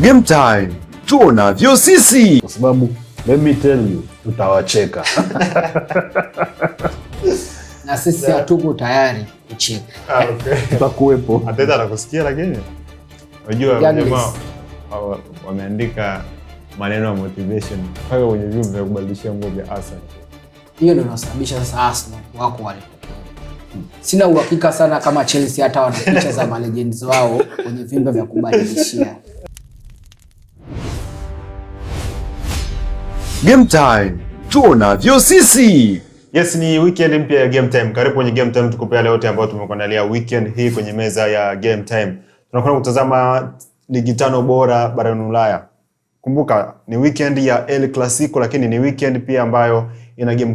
Game time tuonavyo sisi, kwa sababu let me tell you, tutawacheka na sisi hatuko tayari kucheka. Okay. Tutakuwepo. Ateta anakusikia, lakini unajua jamaa wameandika maneno ya motivation mpaka kwenye vyombo vya kubadilishia nguo vya Arsenal. Hiyo ndio inasababisha sasa Arsenal wako wale. Sina uhakika sana kama Chelsea hata wana picha za malegends wao kwenye vyombo vya kubadilishia. Game time tuonavyo sisi. Yes, ni weekend mpya ya Game Time. Karibu kwenye Game Time, tukupe yale yote ambayo tumekuandalia weekend hii kwenye meza ya Game Time. Tunakwenda kutazama ligi 5 bora barani Ulaya. Kumbuka ni weekend ya El Clasico, lakini ni weekend pia ambayo ina game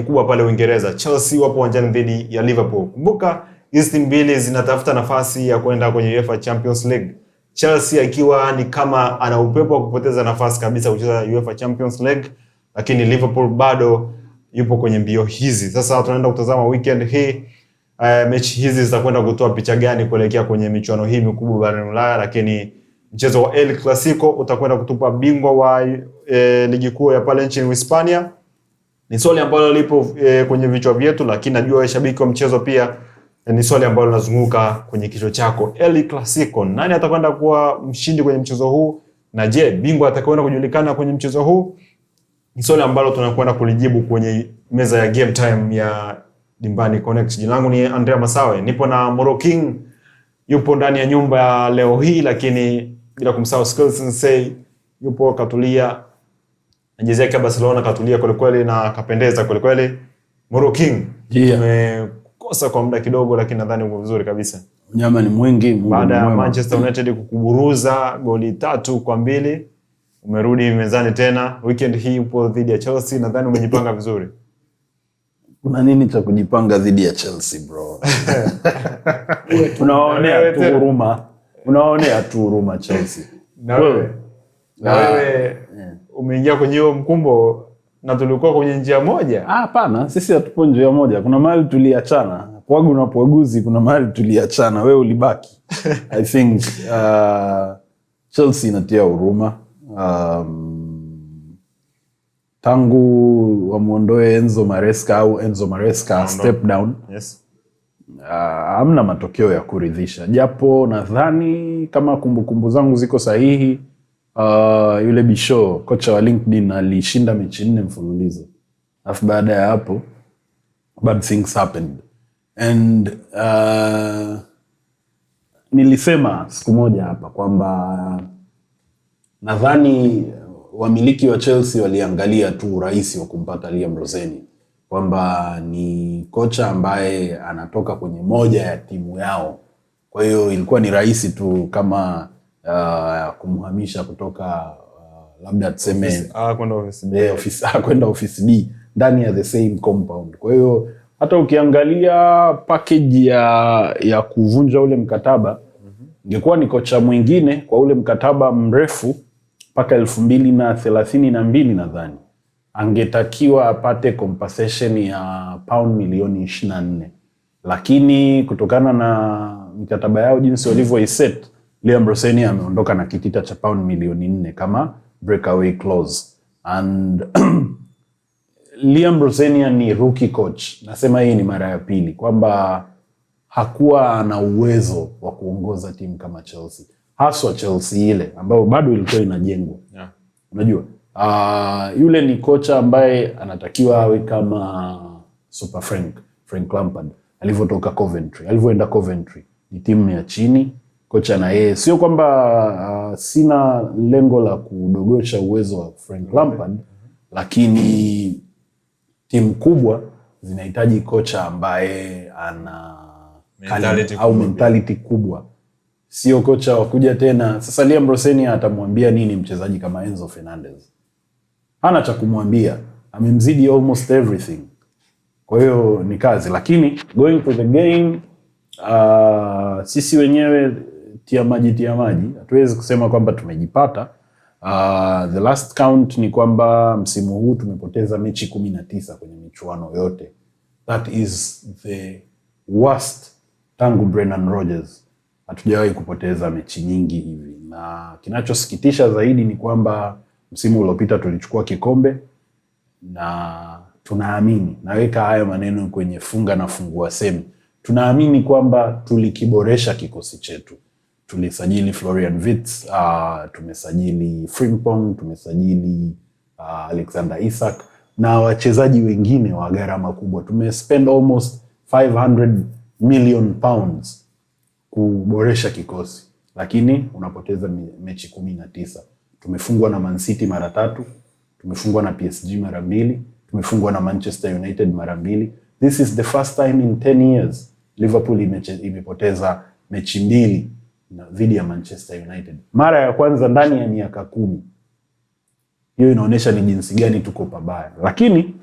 kubwa pale Uingereza. Chelsea wapo uwanjani dhidi ya Liverpool. Kumbuka hizi timu mbili zinatafuta nafasi ya kwenda kwenye UEFA Champions League. Chelsea akiwa ni kama ana upepo wa kupoteza nafasi kabisa kucheza UEFA Champions League, lakini Liverpool bado yupo kwenye mbio hizi. Sasa tunaenda kutazama weekend hii mechi hizi zitakwenda kutoa picha gani kuelekea kwenye michuano hii mikubwa barani Ulaya, lakini mchezo wa El Clasico utakwenda kutupa bingwa wa ligi kuu ya pale nchini Hispania. Ni swali ambalo lipo kwenye vichwa vyetu, lakini najua shabiki wa mchezo pia ni swali ambalo linazunguka kwenye kichwa chako. El Clasico, nani atakwenda kuwa mshindi kwenye mchezo huu? Na je, bingwa atakwenda kujulikana kwenye mchezo huu? Ni swali ambalo tunakwenda kulijibu kwenye meza ya Game Time ya Dimbani Connect. Jina langu ni Andrea Masawe. Nipo na Moro King, yupo ndani ya nyumba ya leo hii, lakini bila kumsahau Skills Sensei yupo katulia. Jezi yake Barcelona katulia kweli kweli na kapendeza kweli kweli. Moro King, tumekosa kwa muda kidogo, lakini nadhani uko vizuri kabisa. Nyama ni mwingi. Baada ya Manchester United kukuburuza goli 3-2, umerudi mezani tena. Weekend hii upo dhidi ya Chelsea, nadhani umejipanga vizuri. Kuna nini cha kujipanga dhidi ya Chelsea bro? Unaonea tu huruma Chelsea. Na wewe umeingia kwenye huo mkumbo na tulikuwa kwenye njia moja. Hapana, sisi hatupo njia moja. Kuna mahali tuliachana. Pwagu na pwaguzi, kuna mahali tuliachana. Wewe ulibaki. I think Chelsea inatia huruma. Tangu wamuondoe Enzo Maresca step down. Yes. Hamna matokeo ya kuridhisha. Japo nadhani kama kumbukumbu zangu ziko sahihi, yule Bisho, kocha wa LinkedIn, alishinda mechi 4 mfululizo. Alafu baada ya hapo bad things happened. And nilisema siku moja hapa kwamba nadhani wamiliki wa Chelsea waliangalia tu urahisi wa kumpata Liam Roseni, kwamba ni kocha ambaye anatoka kwenye moja ya timu yao. Kwa hiyo ilikuwa ni rahisi tu kama kumhamisha kutoka labda tuseme kwenda office B ndani ya the same compound. Kwa hiyo hata ukiangalia package ya kuvunja ule mkataba, ingekuwa ni kocha mwingine kwa ule mkataba mrefu mpaka 2032 nadhani, angetakiwa apate compensation ya pound milioni 24. Lakini kutokana na mikataba yao jinsi walivyoiset, Liam Roseni ameondoka na kitita cha pound milioni 4 kama breakaway clause. And Liam Roseni ni rookie coach. Nasema hii ni mara ya pili kwamba hakuwa na uwezo wa kuongoza timu kama Chelsea. Haswa Chelsea ile ambayo bado ilikuwa inajengwa. Yeah. Unajua? Yule ni kocha ambaye anatakiwa awe kama Super Frank Lampard alivyotoka Coventry. Alivyoenda Coventry ni timu ya chini, kocha na yeye. Sio kwamba sina lengo la kudogosha uwezo wa Frank Lampard, lakini timu kubwa zinahitaji kocha ambaye ana mentality kubwa. Sio kocha wa kuja tena. Sasa Liam Roseni atamwambia nini mchezaji kama Enzo Fernandez? Hana cha kumwambia. Amemzidi almost everything. Kwa hiyo ni kazi. Lakini going to the game, sisi wenyewe tia maji. Hatuwezi kusema kwamba tumejipata. The last count ni kwamba msimu huu tumepoteza mechi 19 kwenye michuano yote. That is the worst tangu Brendan Rodgers hatujawahi kupoteza mechi nyingi hivi, na kinachosikitisha zaidi ni kwamba msimu uliopita tulichukua kikombe, na tunaamini, naweka haya maneno kwenye funga na fungua semi, tunaamini kwamba tulikiboresha kikosi chetu. Tulisajili Florian Wirtz, tumesajili Frimpong, tumesajili Alexander Isak na wachezaji wengine wa gharama kubwa. Tumespend almost 500 million pounds kuboresha kikosi, lakini unapoteza mechi 19. Tumefungwa na Man City mara 3, tumefungwa na PSG mara 2, tumefungwa na Manchester United mara 2. This is the first time in 10 years Liverpool imepoteza mechi 2 dhidi ya Manchester United. Mara ya kwanza ndani ya miaka 10. Hiyo inaonyesha ni jinsi gani tuko pabaya. Lakini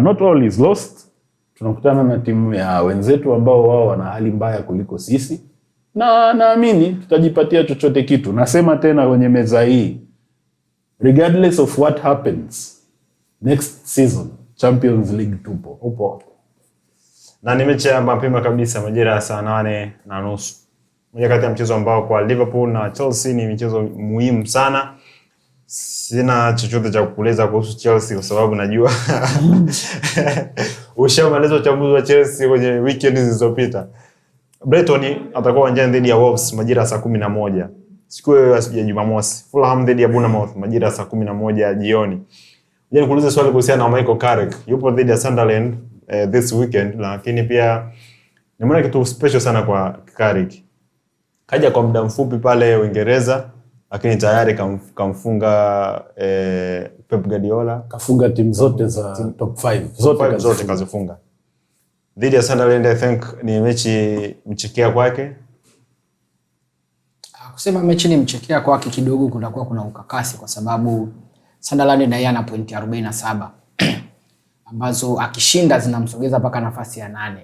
not all is lost. Tunakutana na timu ya wenzetu ambao wao wana hali mbaya kuliko sisi, na naamini tutajipatia chochote kitu. Nasema tena kwenye meza hii, regardless of what happens next season, Champions League upo. Na ni mechi ya mapema kabisa majira ya saa 8:30. Moja kati ya mchezo ambao kwa Liverpool na Chelsea ni mchezo muhimu sana. Sina chochote cha kukueleza kuhusu Chelsea kwa sababu najua ushamaliza uchambuzi wa Chelsea kwenye weekend zilizopita. Brighton atakuwa uwanjani dhidi ya Wolves majira ya saa 11 siku ya Jumamosi. Fulham dhidi ya Bournemouth majira ya saa 11 jioni. Je, nikuulize swali kuhusiana na Michael Carrick. Yupo dhidi ya Sunderland this weekend, lakini pia nimeona kitu special sana kwa Carrick. Kaja kwa muda mfupi pale Uingereza, lakini tayari kamfunga Pep Guardiola, kafunga timu zote za top 5 zote kazifunga. Dhidi ya Sunderland, I think ni mechi mchekea kwake. Kusema mechi ni mchekea kwake kidogo kunakuwa kuna ukakasi, kwa sababu Sunderland na yeye ana pointi 47 ambazo akishinda zinamsogeza mpaka nafasi ya 8,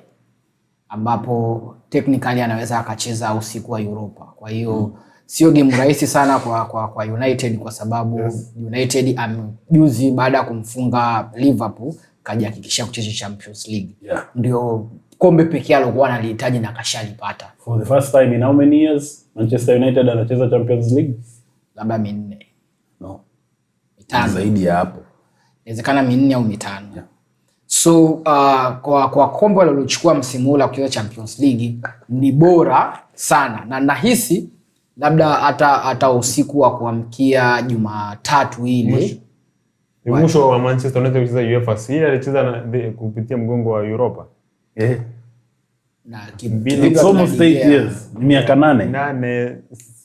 ambapo technically anaweza akacheza usiku wa Europa. Kwa hiyo sio game rahisi sana kwa United, kwa sababu United juzi baada ya kumfunga Liverpool kajihakikishia kucheza Champions League. Ndio kombe pekee alikuwa analihitaji na kashalipata. For the first time in how many years Manchester United anacheza Champions League? Labda 4. No. 5 zaidi ya hapo. Inawezekana 4 au 5. So kwa kombe alilochukua msimu ule kucheza Champions League ni bora sana, na nahisi labda hata usiku wa kuamkia Jumatatu ile mwisho wa Manchester United kucheza UEFA, si alicheza kupitia mgongo wa Europa. Na it's almost 8 years, miaka 8.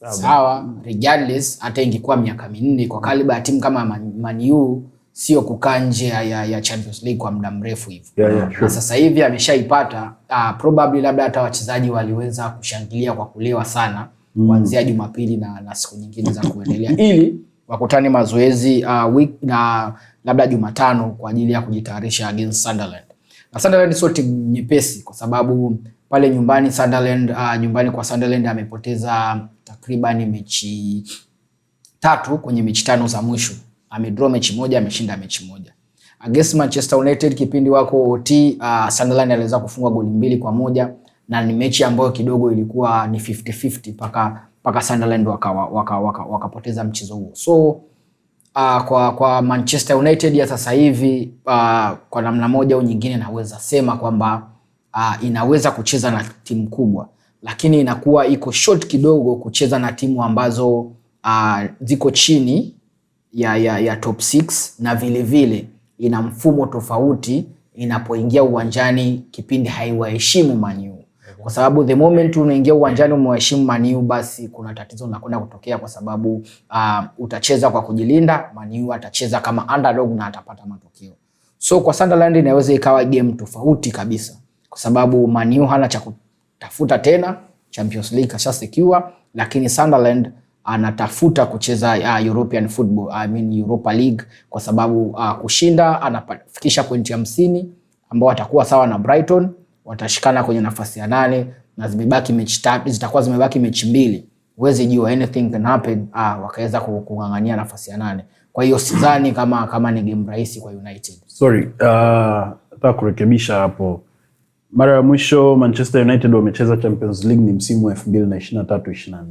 Sawa, regardless hata ingekuwa miaka 4 kwa kaliba ya timu kama Man U sio kukaa nje ya Champions League kwa muda mrefu hivi. Sure. Sasa hivi ameshaipata, probably labda hata wachezaji waliweza kushangilia kwa kulewa sana kuanzia Jumapili na siku nyingine za kuendelea ili wakutane mazoezi week na labda Jumatano kwa ajili ya kujitayarisha against Sunderland. Na Sunderland sio timu nyepesi, kwa sababu pale nyumbani nyumbani kwa Sunderland amepoteza takriban mechi 3 kwenye mechi 5 za mwisho. Amedraw mechi 1, ameshinda mechi 1. Against Manchester United kipindi wako OT, Sunderland aliweza kufungwa goli 2-1, na ni mechi ambayo kidogo ilikuwa ni 50-50 paka Sunderland wakapoteza mchezo huo. So kwa Manchester United ya sasa hivi kwa namna moja au nyingine naweza sema kwamba inaweza kucheza na timu kubwa, lakini inakuwa iko short kidogo kucheza na timu ambazo ziko chini ya top 6, na vile ina mfumo tofauti inapoingia uwanjani kipindi haiwaheshimu Man U. Kwa sababu the moment unaingia uwanjani umewaheshimu Man U, basi kuna tatizo linakwenda kutokea, kwa sababu utacheza kwa kujilinda, Man U atacheza kama underdog na atapata matokeo. So kwa Sunderland inaweza ikawa game tofauti kabisa, kwa sababu Man U hana cha kutafuta tena, Champions League kasha secure, lakini Sunderland anatafuta kucheza European football, Europa League, kwa sababu kushinda anafikisha pointi 50 ambao watakuwa sawa na Brighton, watashikana kwenye nafasi ya 8, na zimebaki mechi 3, zitakuwa zimebaki mechi 2. Huwezi jua, anything can happen, wakaweza kungangania nafasi ya 8. Kwa hiyo sidhani kama ni game rahisi kwa United. Sorry, nataka kurekebisha hapo. Mara ya mwisho Manchester United wamecheza Champions League ni msimu wa 2023-24.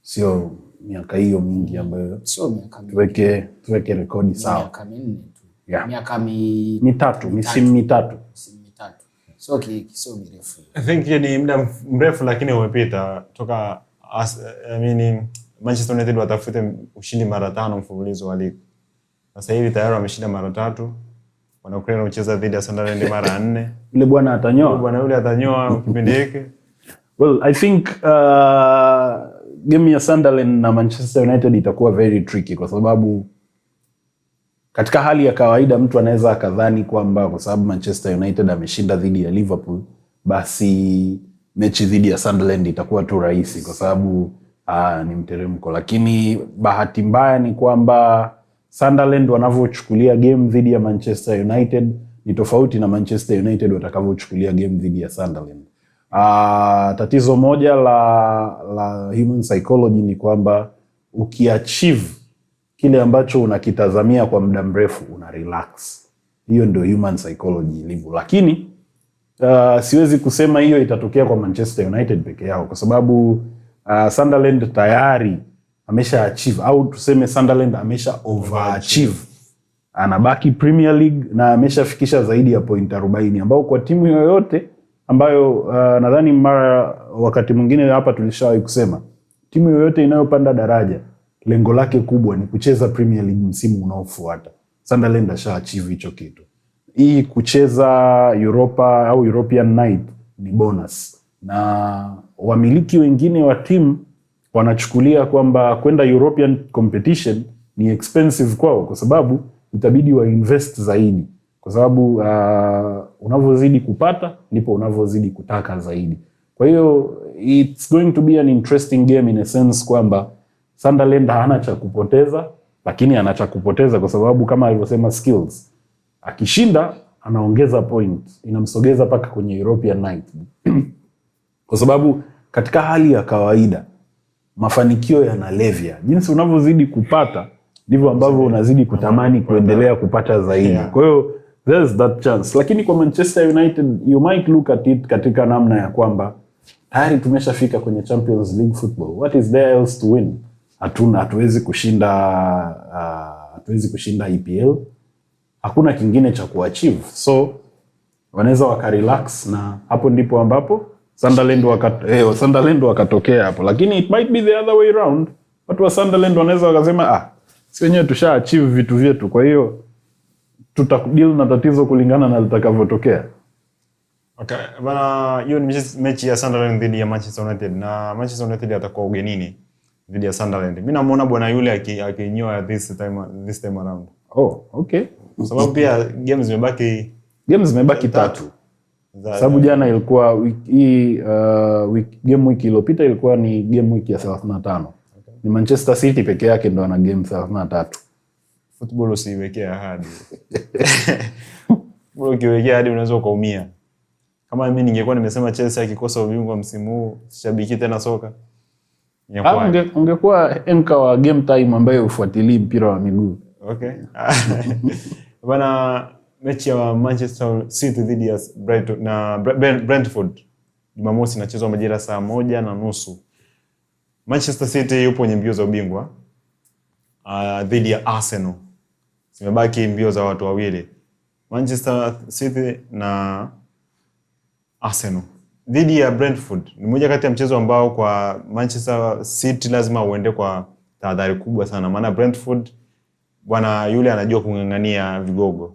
Sio miaka hiyo mingi ambayo sio miaka mingi. Tuweke rekodi sawa. Miaka minne tu. Yeah. Miaka mitatu, misimu mitatu. So sio mirefu. I think ni muda mrefu lakini umepita toka Manchester United watafute ushindi mara 5 mfululizo wa ligi. Sasa hivi tayari wameshinda mara 3. Wanakwenda kucheza dhidi ya Sunderland mara 4. Yule bwana atanyoa. Bwana yule atanyoa kipindi hiki. Well, I think game ya Sunderland na Manchester United itakuwa very tricky kwa sababu katika hali ya kawaida mtu anaweza akadhani kwamba kwa sababu Manchester United ameshinda dhidi ya Liverpool basi mechi dhidi ya Sunderland itakuwa tu rahisi kwa sababu ni mteremko, lakini bahati mbaya ni kwamba Sunderland wanavyochukulia game dhidi ya Manchester United ni tofauti na Manchester United watakavyochukulia game dhidi ya Sunderland. Tatizo moja la human psychology ni kwamba ukiachieve kile ambacho unakitazamia kwa muda mrefu una relax. Hiyo ndio human psychology ilivyo. Lakini siwezi kusema hiyo itatokea kwa Manchester United peke yao kwa sababu Sunderland tayari amesha achieve au tuseme Sunderland amesha overachieve. Anabaki Premier League na ameshafikisha zaidi ya point 40 ambao kwa timu yoyote ambayo nadhani wakati mwingine hapa tulishawahi kusema timu yoyote inayopanda daraja lengo lake kubwa ni kucheza Premier League msimu unaofuata. Sunderland asha achieve hicho kitu. Hii kucheza Europa au European Night ni bonus. Na wamiliki wengine wa timu wanachukulia kwamba kwenda European competition ni expensive kwao kwa sababu itabidi wa invest zaidi. Kwa sababu unavyozidi kupata ndipo unavyozidi kutaka zaidi. Kwa hiyo it's going to be an interesting game in a sense kwamba Sunderland hana cha kupoteza lakini ana cha kupoteza kwa sababu kama alivyosema skills. Akishinda anaongeza point, inamsogeza paka kwenye European Night. Kwa sababu katika hali ya kawaida mafanikio yanalevya. Jinsi unavyozidi kupata ndivyo ambavyo unazidi kutamani kuendelea kupata zaidi. Kwa hiyo there's that chance. Lakini kwa Manchester United you might look at it katika namna ya kwamba tayari tumeshafika kwenye Champions League football. What is there else to win? Hatuwezi kushinda EPL. Hakuna kingine cha kuachieve. So wanaweza wakarelax na hapo ndipo ambapo Sunderland wakatokea hapo. Lakini it might be the other way around. Watu wa Sunderland wanaweza wakasema si wenyewe tusha achieve vitu vyetu kwa hiyo tutadeal na tatizo kulingana na litakavyotokea. Okay, bana hiyo ni mechi ya Sunderland dhidi ya Manchester United na Manchester United atakuwa ugenini dhidi ya Sunderland. Mimi namuona bwana yule akinyoa this time around. Oh, okay. Kwa sababu pia games zimebaki 3. Sababu jana ilikuwa game week iliyopita ilikuwa ni game week ya 35. Okay. Ni Manchester City peke yake ndo ana game 33. Football usiwekea ahadi. Football ukiwekea ahadi unaweza ukaumia. Kama mimi ningekuwa nimesema Chelsea akikosa ubingwa msimu huu, sishabiki tena soka. Ungekuwa enka wa game time ambaye ufuatilii mpira wa miguu. Okay. Bana mechi ya Manchester City dhidi ya Brentford Jumamosi inachezwa majira saa 1:30. Manchester City yupo kwenye mbio za ubingwa dhidi ya Arsenal. Zimebaki mbio za watu wawili. Manchester City na Arsenal dhidi ya Brentford. Ni moja kati ya mchezo ambao kwa Manchester City lazima uende kwa tahadhari kubwa sana. Maana Brentford bwana yule anajua kung'ang'ania vigogo.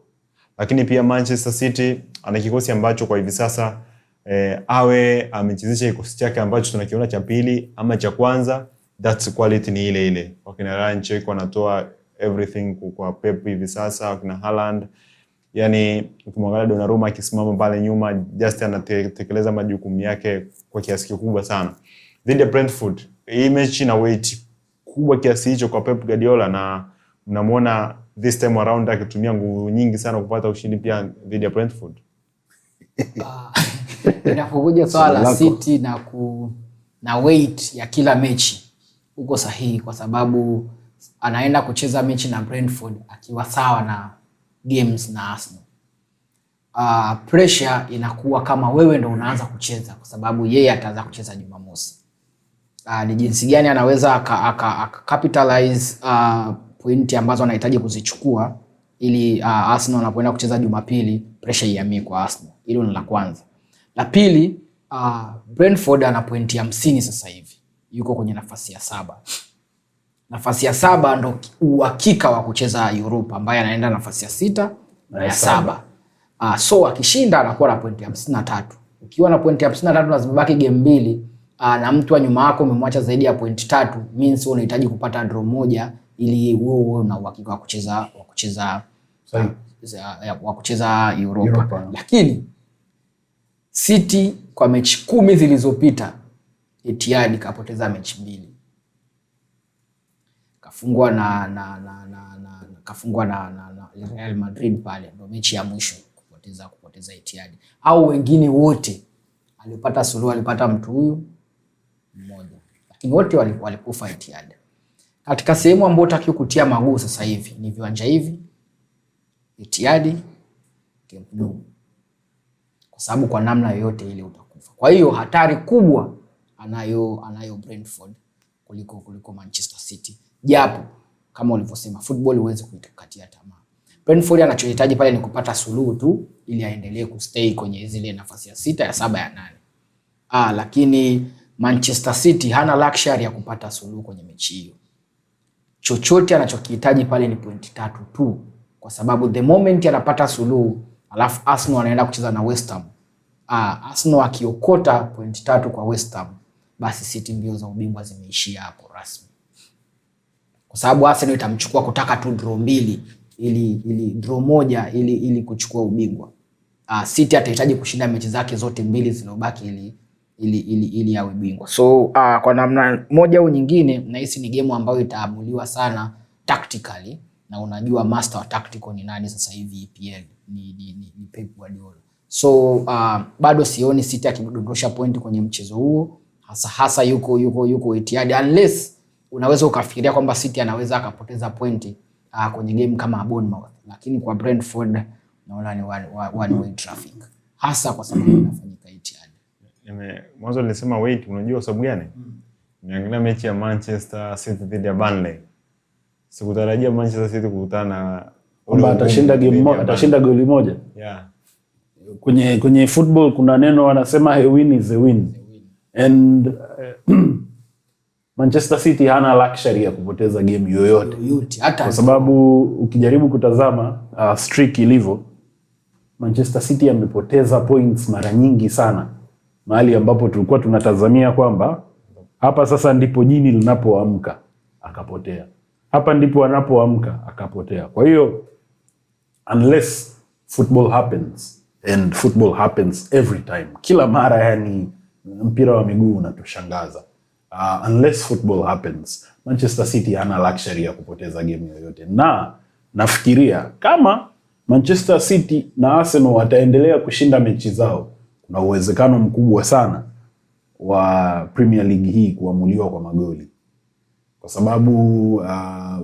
Lakini pia Manchester City ana kikosi ambacho kwa hivi sasa awe amechezesha kikosi chake ambacho tunakiona cha pili ama cha kwanza, that's quality ni ile ile. Wakina Ryan Check wanatoa everything kwa Pep hivi sasa, wakina Haaland. Yani ukimwangalia Donnarumma akisimama pale nyuma just anatekeleza majukumu yake kwa kiasi kikubwa sana. Dhidi ya Brentford, hii mechi ina weight kubwa kiasi hicho kwa Pep Guardiola na mnamuona this time around akitumia nguvu nyingi sana kupata ushindi pia dhidi ya Brentford. Inapokuja swala la City na weight ya kila mechi uko sahihi kwa sababu anaenda kucheza mechi na Brentford akiwa sawa na games na Arsenal. pressure inakuwa kama wewe ndo unaanza kucheza, kwa sababu yeye ataanza kucheza Jumamosi. Ni jinsi gani anaweza capitalize pointi ambazo anahitaji kuzichukua ili Arsenal anapoenda kucheza Jumapili pressure ihamie kwa Arsenal. Hilo ni la kwanza. La pili, Brentford ana pointi 50 sasa hivi. Yuko kwenye nafasi ya 7. Nafasi ya 7 ndo uhakika wa kucheza Europa, ambaye anaenda nafasi ya 6 na ya 7. So akishinda anakuwa na pointi 53. Ukiwa na pointi 53 na zimebaki game 2 na mtu wa nyuma yako umemwacha zaidi ya pointi 3, means unahitaji kupata draw moja ili wewe una uhakika wa kucheza Europa. Lakini City kwa mechi 10 zilizopita Etihad kapoteza mechi 2. Kafungwa na Real Madrid pale, ndio mechi ya mwisho kupoteza Etihad. Au wengine wote alipata suluhu, alipata mtu huyu mmoja, lakini wote walikufa Etihad. Katika sehemu ambayo utakiwa kutia maguu sasa hivi ni viwanja hivi Etihad, Camp Nou, kwa sababu kwa namna yoyote ile utakufa. Kwa hiyo hatari kubwa anayo Brentford kuliko Manchester City, japo kama ulivyosema football huwezi kuikatia tamaa. Brentford anachohitaji pale ni kupata suluhu tu ili aendelee kustay kwenye zile nafasi ya 6, ya 7, ya 8. Lakini Manchester City hana luxury ya kupata suluhu kwenye mechi hiyo. Chochote anachokihitaji pale ni pointi 3 tu, kwa sababu the moment anapata suluhu alafu Arsenal anaenda kucheza na West Ham, Arsenal akiokota pointi 3 kwa West Ham, basi City mbio za ubingwa zimeishia hapo rasmi, kwa sababu Arsenal itamchukua kutaka tu draw 2 ili draw moja ili kuchukua ubingwa. City atahitaji kushinda mechi zake zote 2 zilizobaki ili awe bingwa. So kwa namna moja au nyingine nahisi ni game ambayo itaamuliwa sana tactically, na unajua master wa tactical ni nani sasa hivi EPL ni Pep Guardiola. So bado sioni City akidondosha point kwenye mchezo huo, hasa yuko Etihad, unless unaweza ukafikiria kwamba City anaweza akapoteza pointi kwenye game kama Bournemouth, lakini kwa Brentford naona ni one way traffic, hasa kwa sababu inafanyika Etihad. Mwanzo nilisema wait, unajua sababu gani? Niangalia mechi ya Manchester City dhidi ya Burnley. Sikutarajia Manchester City kukutana kwamba atashinda goli moja. Yeah. Kwenye football kuna neno wanasema a win is a win. And Manchester City hana luxury ya kupoteza game yoyote. Kwa sababu ukijaribu kutazama streak ilivyo, Manchester City amepoteza points mara nyingi sana, mahali ambapo tulikuwa tunatazamia kwamba hapa sasa ndipo jini linapoamka, akapotea. Hapa ndipo anapoamka, akapotea. Kwa hiyo unless football happens, and football happens every time, kila mara, yani mpira wa miguu unatushangaza. Unless football happens, Manchester City hana luxury ya kupoteza game yoyote. Na nafikiria kama Manchester City na Arsenal wataendelea kushinda mechi zao, kuna uwezekano mkubwa sana wa Premier League hii kuamuliwa kwa magoli. Kwa sababu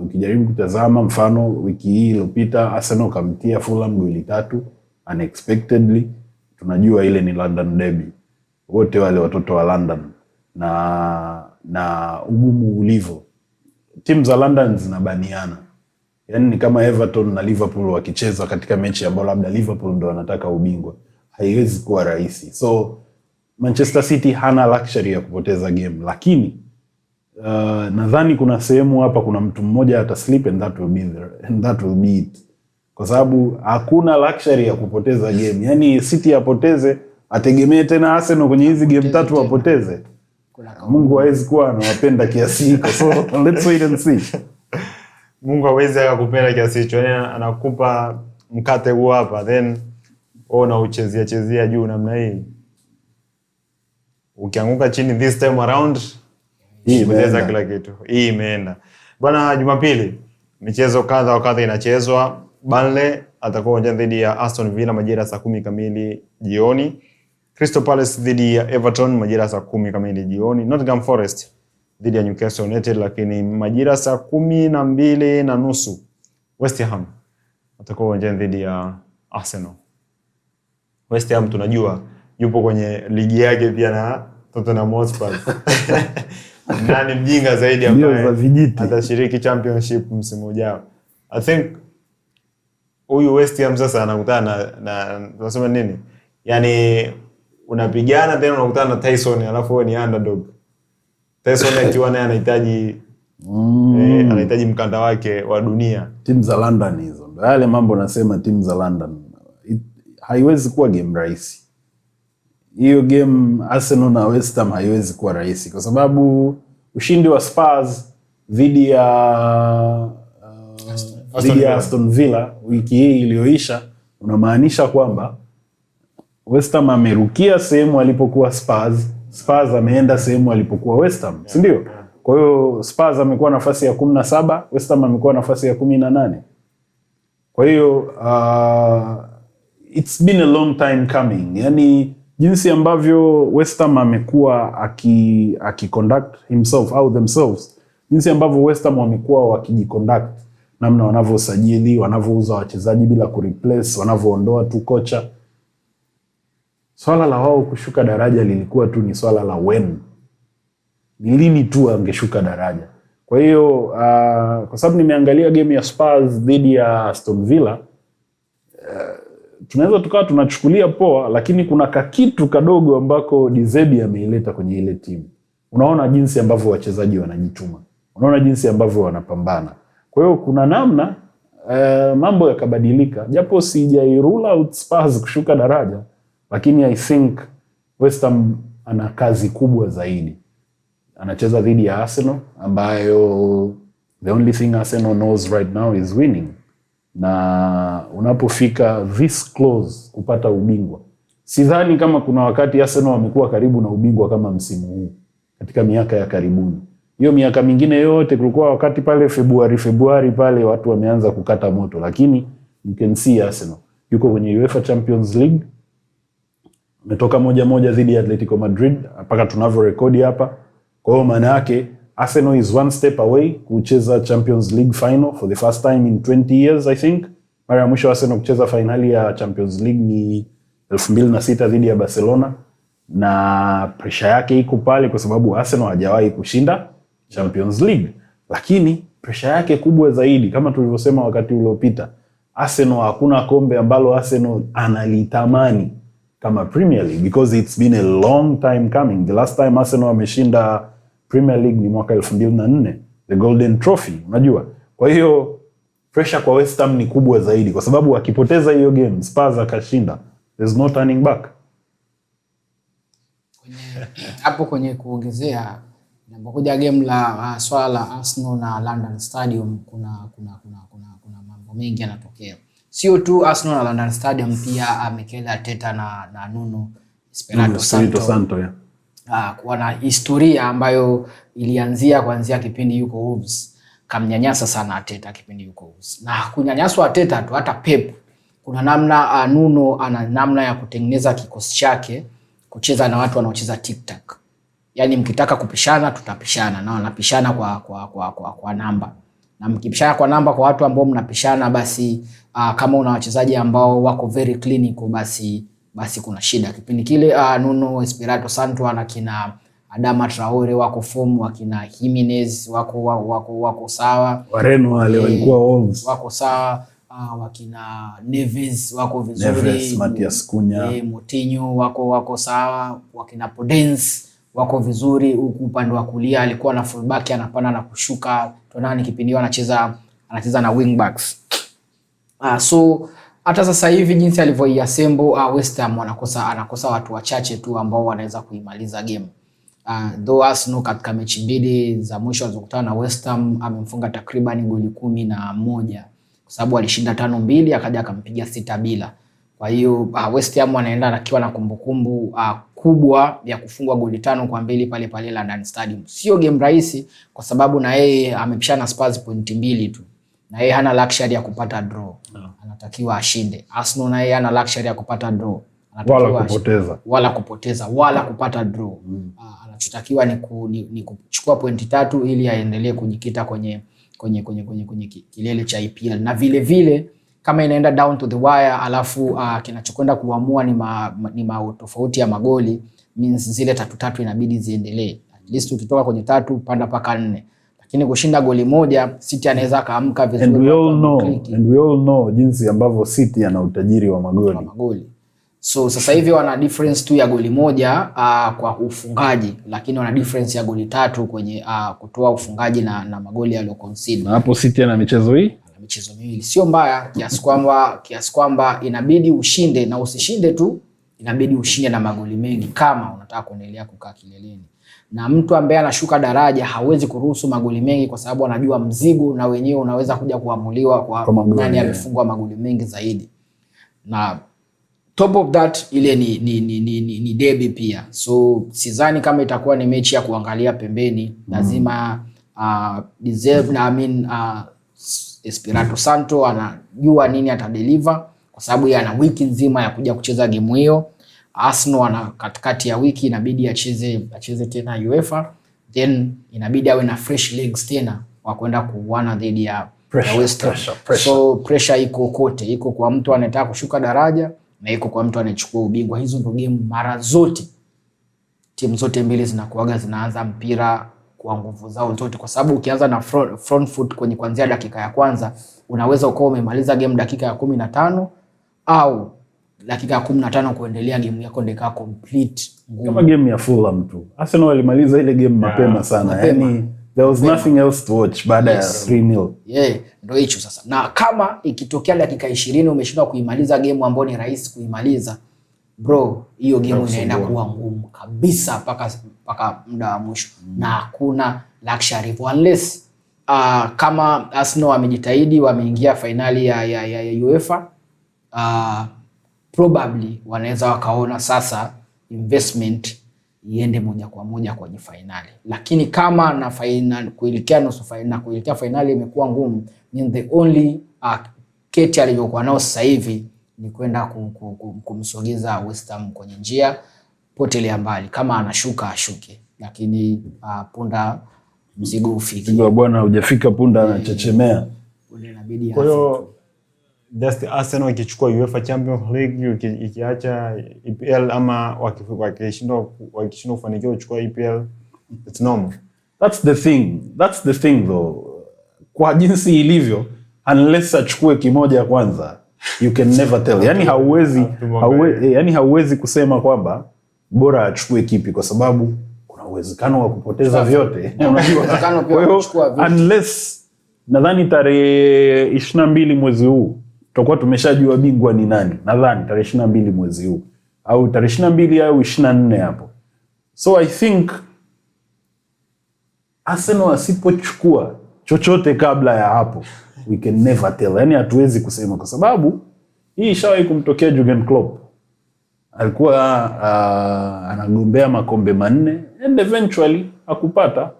ukijaribu kutazama mfano wiki hii iliyopita Arsenal kamtia Fulham goli 3 unexpectedly. Tunajua ile ni London derby, wote wale watoto wa London na ugumu ulivyo, timu za London zinabaniana. Yani ni kama Everton na Liverpool wakicheza katika mechi ambayo labda Liverpool ndo wanataka ubingwa, haiwezi kuwa rahisi. So Manchester City hana luxury ya kupoteza game, lakini nadhani kuna sehemu hapa kuna mtu mmoja ataslip and that will be it. Kwa sababu hakuna luxury ya kupoteza game. Yani City apoteze, ategemee tena Arsenal kwenye hizi game 3 wapoteze. Mungu hawezi kuwa anawapenda kiasi hiko. So let's wait and see. Mungu hawezi akakupenda kiasi hicho. Yani anakupa mkate huu hapa, then unauchezea juu namna hii. Ukianguka chini this time around, hii imeweza kila kitu. Hii imeenda. Bwana, Jumapili michezo kadha wa kadha inachezwa. Burnley atakuwa uwanjani dhidi ya Aston Villa majira saa 10 kamili jioni. Crystal Palace dhidi ya Everton majira saa 10 kamili jioni. Nottingham Forest dhidi ya Newcastle United, lakini majira saa 12:30 West Ham atakuwa uwanjani dhidi ya Arsenal. West Ham tunajua yupo kwenye ligi yake pia na Tottenham Hotspur. Nani mjinga zaidi ambaye atashiriki championship msimu ujao? I think huyu West Ham sasa anakutana na tunasema nini? Yaani unapigana tena unakutana na Tyson alafu wewe ni underdog. Tyson akiwa naye anahitaji mkanda wake wa dunia. Timu za London hizo. Ndio yale mambo nasema, timu za London. Haiwezi kuwa game rahisi. Hiyo game Arsenal na West Ham haiwezi kuwa rahisi kwa sababu ushindi wa Spurs dhidi ya Aston Villa wiki hii iliyoisha unamaanisha kwamba West Ham amerukia sehemu alipokuwa Spurs ameenda sehemu alipokuwa West Ham, si ndio? Kwa hiyo Spurs amekuwa nafasi ya 17, West Ham amekuwa nafasi ya 18. Kwa hiyo it's been a long time coming. Yani jinsi ambavyo West Ham amekuwa akiconduct himself au themselves, jinsi ambavyo West Ham wamekuwa wakijiconduct, namna wanavyosajili, wanavyouza wachezaji bila kureplace, wanavyoondoa tu kocha. Swala la wao kushuka daraja lilikuwa tu ni swala la when. Ni lini tu angeshuka daraja. Kwa hiyo kwa sababu nimeangalia game ya Spurs dhidi ya Aston Villa, tunaweza tukawa tunachukulia poa, lakini kuna kakitu kadogo ambako De Zerbi ameileta kwenye ile timu. Unaona jinsi ambavyo wachezaji wanajituma. Unaona jinsi ambavyo wanapambana. Kwa hiyo kuna namna mambo yakabadilika. Japo sijairule out Spurs kushuka daraja, lakini I think West Ham ana kazi kubwa zaidi. Anacheza dhidi ya Arsenal ambayo the only thing Arsenal knows right now is winning. Na unapofika this close kupata ubingwa, sidhani kama kuna wakati Arsenal wamekuwa karibu na ubingwa kama msimu huu katika miaka ya karibuni. Hiyo miaka mingine yote kulikuwa wakati pale Februari pale watu wameanza kukata moto, lakini you can see Arsenal yuko kwenye UEFA Champions League, umetoka 1-1 dhidi ya Atletico Madrid mpaka tunavyo rekodi hapa. Kwa hiyo maana yake Arsenal is one step away kucheza Champions League final for the first time in 20 years I think. Mara ya mwisho Arsenal kucheza finali ya Champions League ni 2006 dhidi ya Barcelona, na pressure yake iko pale kwa sababu Arsenal hajawahi kushinda Champions League. Lakini pressure yake kubwa zaidi kama tulivyosema wakati uliopita, Arsenal hakuna kombe ambalo Arsenal analitamani kama Premier League because it's been a long time coming. The last time Arsenal ameshinda Premier League ni mwaka 2004, the Golden Trophy, unajua. Kwa hiyo pressure kwa West Ham ni kubwa zaidi kwa sababu akipoteza hiyo game Spurs akashinda, there's no turning back. Hapo kwenye kuongezea inapokuja game la swala la Arsenal na London Stadium, kuna mambo mengi yanatokea. Sio tu Arsenal na London Stadium, pia Mikel Arteta na Nuno Espirito Santo kuna historia ambayo ilianzia kuanzia kipindi yuko Wolves. Kamnyanyasa sana Arteta kipindi yuko Wolves. Na kunyanyaswa Arteta tu, hata Pep kuna namna Nuno ana namna ya kutengeneza kikosi chake kucheza na watu wanaocheza tic-tac. Yaani mkitaka kupishana tutapishana, na wanapishana kwa namba. Na mkipishana kwa namba kwa watu ambao mnapishana, basi kama una wachezaji ambao wako very clinical, basi kuna shida. Kipindi kile Nuno Espirito Santo ana kina Adama Traore wako form, wakina Jimenez wako sawa, Wareno wale walikuwa Wolves wako sawa, wakina Neves wako vizuri, Neves, Matias Cunha, Moutinho wako sawa, wakina Podence wako vizuri. Huku upande wa kulia alikuwa na fullback anapanda na kushuka, tunani kipindi anacheza na wingbacks. So hata sasa hivi jinsi alivyoiassemble West Ham anakosa watu wachache tu ambao wanaweza kuimaliza game. Though Arsenal katika mechi mbili za mwisho alizokutana na West Ham amemfunga takriban goli 11 kwa sababu alishinda 5-2 akaja akampiga 6-0. Kwa hiyo West Ham wanaenda akiwa na kumbukumbu kubwa ya kufungwa goli 5-2 pale London Stadium. Sio game rahisi kwa sababu na yeye amepishana Spurs pointi 2 tu. Na yeye hana luxury ya kupata draw. Anatakiwa ashinde. Arsenal na yeye hana luxury ya kupata draw. Wala kupoteza wala kupata draw. Anachotakiwa ni kuchukua pointi 3 ili aendelee kujikita kwenye kilele cha EPL. Na vile kama inaenda down to the wire alafu kinachokwenda kuamua ni tofauti ya magoli, means zile 3-3 inabidi ziendelee. At least ukitoka kwenye 3 panda paka 4. Lakini kushinda goli moja, City anaweza kaamka vizuri. And we all know jinsi ambavyo City ana utajiri wa magoli. So sasa hivi wana difference tu ya goli moja kwa ufungaji, lakini wana difference ya goli 3 kwenye kutoa ufungaji na magoli yaliyo concede. Na hapo City ana michezo hii? Ana michezo miwili. Sio mbaya kiasi kwamba inabidi ushinde, na usishinde tu, inabidi ushinde na magoli mengi kama unataka kuendelea kukaa kileleni. Na mtu ambaye anashuka daraja hawezi kuruhusu magoli mengi kwa sababu anajua mzigo na wenyewe unaweza kuja kuamuliwa kwa nani amefungwa magoli mengi zaidi. Na top of that ile ni derby pia. So sidhani kama itakuwa ni mechi ya kuangalia pembeni. Lazima deserve na Espirito Santo anajua nini atadeliver kwa sababu yeye ana wiki nzima ya kuja kucheza game hiyo. Arsenal ana katikati ya wiki inabidi acheze tena UEFA, then inabidi awe na fresh legs tena wa kwenda kuuana dhidi ya West Ham. So pressure iko kote, iko kwa mtu anataka kushuka daraja na iko kwa mtu anachukua ubingwa. Hizo ndio game mara zote timu zote mbili zinaanza mpira kwa nguvu zao zote, kwa sababu ukianza na front foot kwenye kuanzia dakika ya kwanza unaweza ukawa umemaliza game dakika ya 15 au dakika ya 15 kuendelea, game yako ndio ikawa complete ngumu. Kama game ya Fulham tu. Arsenal walimaliza ile game mapema sana. Yaani there was nothing else to watch baada ya 3-0. Ndio hicho sasa. Na kama ikitokea dakika 20 umeshindwa kuimaliza game ambayo ni rahisi kuimaliza, bro, hiyo game inaenda kuwa ngumu kabisa paka muda wa mwisho. Na hakuna luxury unless kama Arsenal wamejitahidi, wameingia finali ya UEFA, probably wanaweza wakaona sasa investment iende moja kwa moja kwenye finali. Lakini kama na final kuelekea nusu finali na kuelekea finali imekuwa ngumu, mean the only keti aliyokuwa nao sasa hivi ni kwenda kumsogeza West Ham kwenye njia potelea mbali. Kama anashuka ashuke, lakini punda mzigo ufike. Ndio bwana, hujafika punda anachechemea. Inabidi. Kwa hiyo just Arsenal ikichukua UEFA Champions League ikiacha EPL, ama wakishindwa kufanikiwa kuchukua EPL, it's normal. That's the thing though. Kwa jinsi ilivyo, unless achukue kimoja kwanza, you can never tell. Yani hauwezi kusema kwamba bora achukue kipi, kwa sababu kuna uwezekano wa kupoteza vyote. Unajua pia kuchukua vitu. Unless nadhani tarehe 22 mwezi huu tutakuwa tumeshajua bingwa ni nani. Nadhani tarehe 22 mwezi huu au tarehe 22 au 24 hapo. So I think Arsenal asipochukua chochote kabla ya hapo, we can never tell. Yani hatuwezi kusema, kwa sababu hii ishawahi kumtokea Jurgen Klopp. Alikuwa anagombea makombe 4 and eventually hakupata.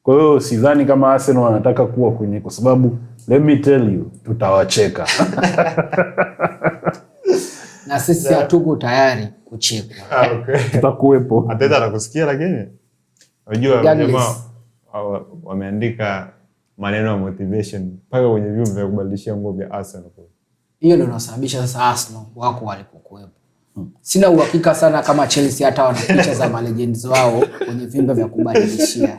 Kwa hiyo sidhani kama Arsenal wanataka kuwa kwenye, kwa sababu let me tell you, tutawacheka. Na sisi hatuko tayari kuchekwa. Okay. Tutakuwepo. Ateta anakusikia, lakini unajua jamaa wameandika maneno ya motivation mpaka kwenye vyumba vya kubadilishia nguo vya Arsenal. Hiyo ndio inasababisha sasa Arsenal wako walipokuwepo. Sina uhakika sana kama Chelsea hata wana picha za malegends wao kwenye vyumba vya kubadilishia.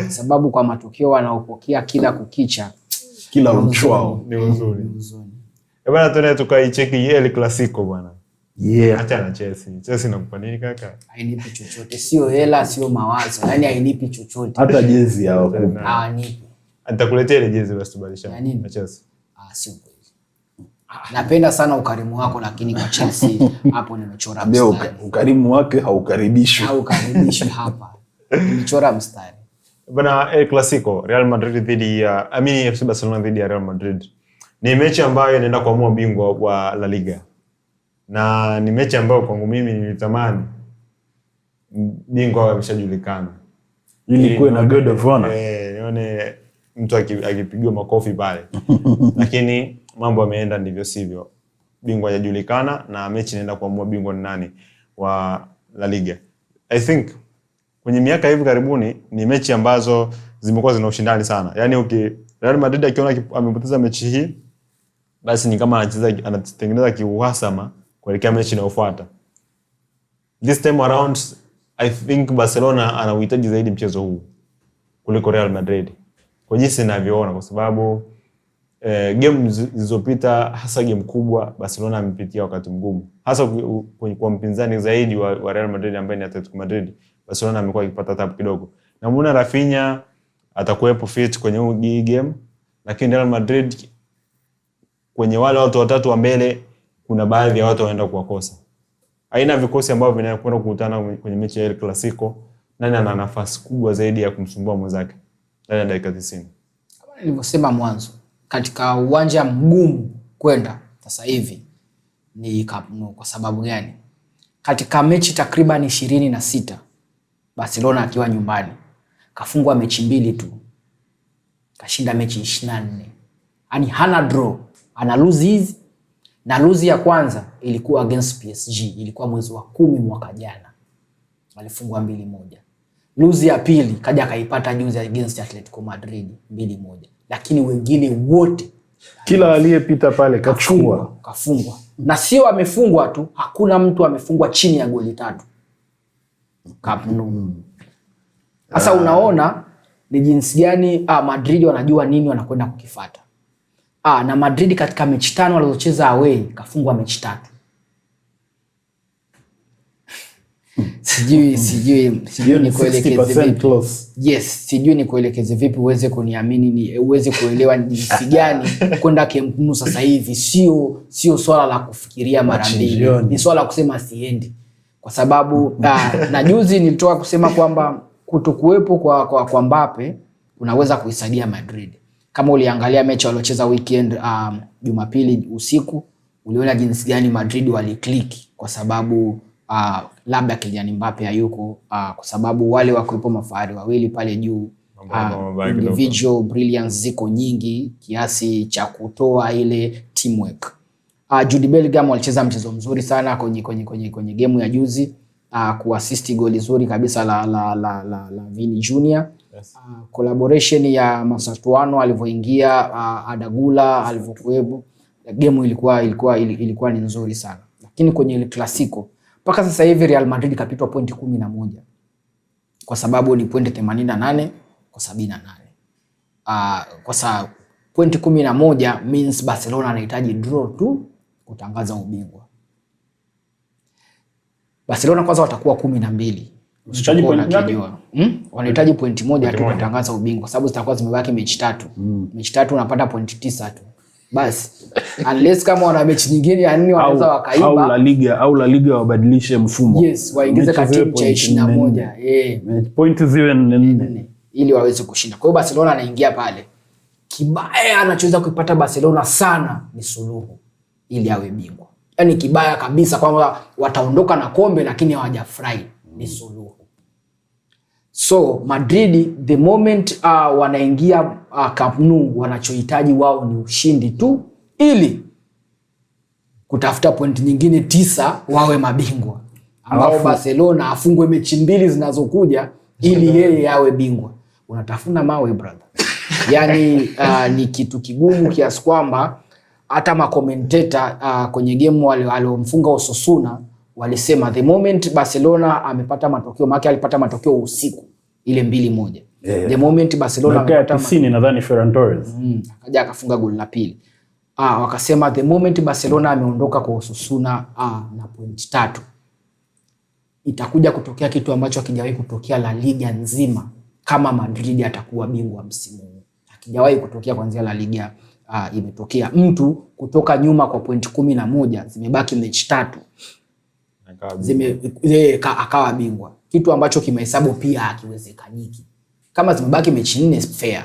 Sababu kwa matokeo wanaopokea kila kukicha, kila uchwao ni uzuri. Bwana, tuende tukaicheki El Clasico bwana. Acha na Chelsea. Chelsea inakupa nini kaka? Hainipi chochote. Sio hela, sio mawazo. Yaani hainipi chochote. Hata jezi yao. Hawanipi. Nitakuletea ile jezi basi tubadilishane na Chelsea. Sio kweli. Napenda sana ukarimu wako, lakini kwa Chelsea hapo nimechora mstari. Ukarimu wake haukaribishwi. Haukaribishwi hapa. Nimechora mstari. Bwana, El Clasico, Real Madrid dhidi ya FC Barcelona dhidi ya Real Madrid. Ni mechi ambayo inaenda kuamua bingwa wa La Liga. Na ni mechi ambayo kwangu mimi nilitamani bingwa ameshajulikana. Ili kuwe na God of Honor. Nione mtu akipigwa makofi pale. Lakini mambo yameenda ndivyo sivyo. Bingwa hajajulikana na mechi inaenda kuamua bingwa ni nani wa La Liga. I think kwenye miaka hivi karibuni ni mechi ambazo zimekuwa zina ushindani sana. Yaani Real Madrid akiona amepoteza mechi hii, basi ni kama anatengeneza kiuhasama kuelekea mechi inayofuata. This time around I think Barcelona anauhitaji zaidi mchezo huu kuliko Real Madrid, kwa jinsi ninavyoona, kwa sababu game zilizopita, hasa game kubwa, Barcelona amepitia wakati mgumu, hasa kwa mpinzani zaidi wa Real Madrid ambaye ni Atletico Madrid. Barcelona amekuwa akipata tabu kidogo. Namuona Rafinha atakuwepo fit kwenye hii game, lakini Real Madrid kwenye wale watu watatu wa mbele kuna baadhi ya watu waenda kuwakosa. Aina vikosi ambavyo vinakwenda kukutana kwenye mechi ya El Clasico, nani ana nafasi kubwa zaidi ya kumsumbua mwenzake ndani ya dakika 90? Kama nilivyosema mwanzo, katika uwanja mgumu kwenda sasa hivi ni Camp Nou. Kwa sababu gani? Katika mechi takriban 26 Barcelona akiwa nyumbani kafungwa mechi 2 tu, kashinda mechi 24. Yaani hana draw, ana lose hizi, na lose ya kwanza ilikuwa against PSG, ilikuwa mwezi wa 10 mwaka jana, walifungwa 2-1. Lose ya pili kaja kaipata juzi against Atletico Madrid 2-1. Lakini wengine wote kila aliyepita pale kafungwa. Na sio amefungwa tu, hakuna mtu amefungwa chini ya goli 3 Camp Nou. Sasa unaona ni jinsi gani Madrid wanajua nini wanakwenda kukifuata. Na Madrid katika mechi 5 walizocheza away kafungwa mechi 3. Sijui nikuelekeze vipi. Yes, sijui nikuelekeze vipi uweze kuniamini, uweze kuelewa jinsi gani kwenda Camp Nou sasa hivi sio swala la kufikiria mara mbili. Ni swala la kusema siendi. Kwa sababu na juzi nilitoka kusema kwamba kutokuwepo kwa Mbappe unaweza kuisaidia Madrid. Kama uliangalia mechi waliocheza weekend Jumapili usiku, uliona jinsi gani Madrid waliclick kwa sababu labda Kylian Mbappe hayuko, kwa sababu wale wakiwepo mafahari wawili pale juu, individual brilliance ziko nyingi kiasi cha kutoa ile teamwork. Jude Bellingham walicheza mchezo mzuri sana kwenye game ya juzi, kuassist goli zuri kabisa la Vini Junior. Yes. Collaboration ya Masatuano alivyoingia, Adagula alivyokuwepo, game ilikuwa ni nzuri sana. Lakini kwenye ile Clasico mpaka sasa hivi Real Madrid kapitwa pointi 11 kwa sababu ni pointi 88 kwa 78. Kwa sababu pointi 11 means Barcelona anahitaji draw tu kutangaza ubingwa. Barcelona kwanza watakuwa 12. Unahitaji point ngapi? Wanahitaji pointi 1 tu kutangaza ubingwa, kwa sababu zitakuwa zimebaki mechi 3. Mechi 3 unapata pointi 9 tu. Basi unless kama wana mechi nyingine ya 4 wanaweza wakaiba, au La Liga wabadilishe mfumo. Yes, waingize katimu cha 21. Pointi ziwe 4 ili waweze kushinda. Kwa hiyo Barcelona anaingia pale. Kibaya anachoweza kuipata Barcelona sana ni suluhu ili awe bingwa. Yaani kibaya kabisa kwamba wataondoka na kombe lakini hawajafurahi, ni suluhu. So Madrid the moment wanaingia Camp Nou, wanachohitaji wao ni ushindi tu ili kutafuta pointi nyingine 9 wawe mabingwa, ambao Barcelona afungwe mechi 2 zinazokuja ili yeye awe bingwa. Unatafuna mawe brother. Yani ni kitu kigumu kiasi kwamba hata makomenteta kwenye game waliomfunga Osasuna walisema the moment Barcelona amepata matokeo, maana alipata matokeo usiku ile 2-1. The moment Barcelona amepata 90 nadhani Ferran Torres akaja akafunga goli la pili. Wakasema the moment Barcelona ameondoka kwa Osasuna na point 3, itakuja kutokea kitu ambacho hakijawahi kutokea La Liga nzima, kama Madrid atakuwa bingwa msimu huu. Hakijawahi kutokea kuanzia La Liga imetokea mtu kutoka nyuma kwa point 11, zimebaki mechi 3 akawa bingwa, kitu ambacho kimahesabu pia hakiwezekaniki. Kama zimebaki mechi 4 fair,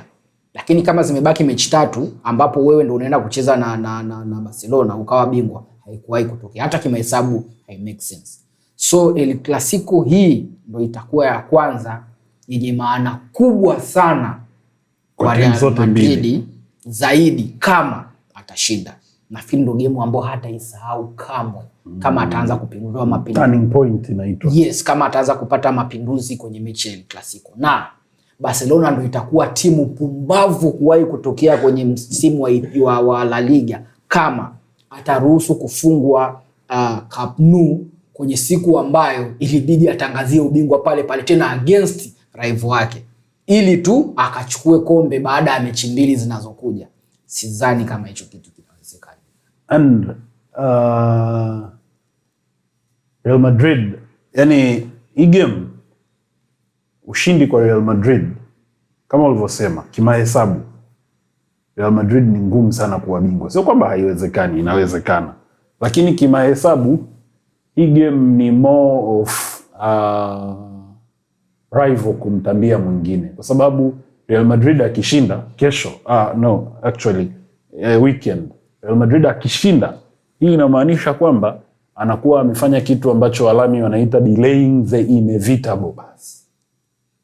lakini kama zimebaki mechi 3 ambapo wewe ndio unaenda kucheza na Barcelona ukawa bingwa, haikuwahi kutokea, hata kimahesabu hai make sense. So El Clasico hii ndio itakuwa ya kwanza yenye maana kubwa sana kwa Real Madrid zaidi kama atashinda. Nafikiri ndio game ambayo hata isahau kamwe kama ataanza kupindua mapinduzi. Turning point inaitwa. Yes, kama ataanza kupata mapinduzi kwenye mechi ya El Clasico. Na Barcelona ndio itakuwa timu pumbavu kuwahi kutokea kwenye msimu wa La Liga kama ataruhusu kufungwa Camp Nou kwenye siku ambayo ilibidi atangazie ubingwa pale pale tena against rival wake ili tu akachukue kombe baada ya mechi mbili zinazokuja. Sidhani kama hicho kitu kinawezekana. And Real Madrid, yani hii game ushindi kwa Real Madrid kama ulivyosema kimahesabu Real Madrid ni ngumu sana kuwa bingwa. Sio kwamba haiwezekani, inawezekana. Lakini kimahesabu hii game ni more of rival kumtambia mwingine. Kwa sababu Real Madrid akishinda kesho, weekend. Real Madrid akishinda, hii inamaanisha kwamba anakuwa amefanya kitu ambacho walami wanaita delaying the inevitable.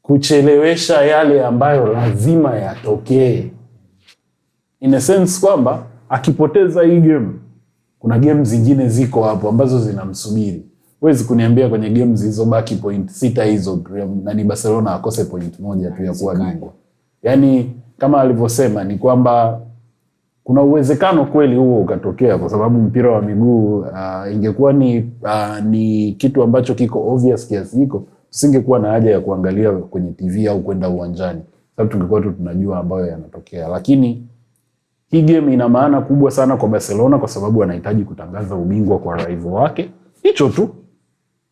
Kuchelewesha yale ambayo lazima yatokee. In a sense kwamba akipoteza hii game, kuna game zingine ziko hapo ambazo zinamsubiri. Huwezi kuniambia kwenye game zilizobaki point 6 hizo na ni Barcelona akose point 1 tu ya kuwa bingwa. Yaani kama alivyosema ni kwamba kuna uwezekano kweli huo ukatokea, kwa sababu mpira wa miguu ingekuwa ni kitu ambacho kiko obvious kiasi hiko, tusingekuwa na haja ya kuangalia kwenye TV au kwenda uwanjani, sababu tungekuwa tu tunajua ambayo yanatokea. Lakini hii game ina maana kubwa sana kwa Barcelona kwa sababu anahitaji kutangaza ubingwa kwa rival wake, hicho tu,